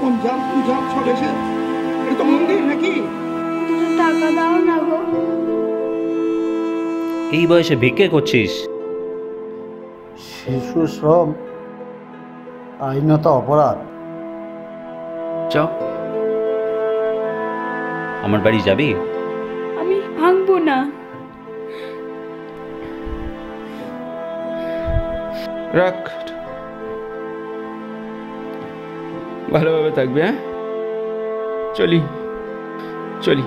পঞ্জাব পূজাব সব এসে, এটা তো মন্দির নাকি? কিছু টাকা দাও না গো। এই বয়সে ভিক্ষে করছিস? শিশু শ্রম আইনত অপরাধ। চ, আমার বাড়ি যাবি? আমি ভাঙবো না। রাখ, ভালোভাবে থাকবে। হ্যাঁ, চলি চলি।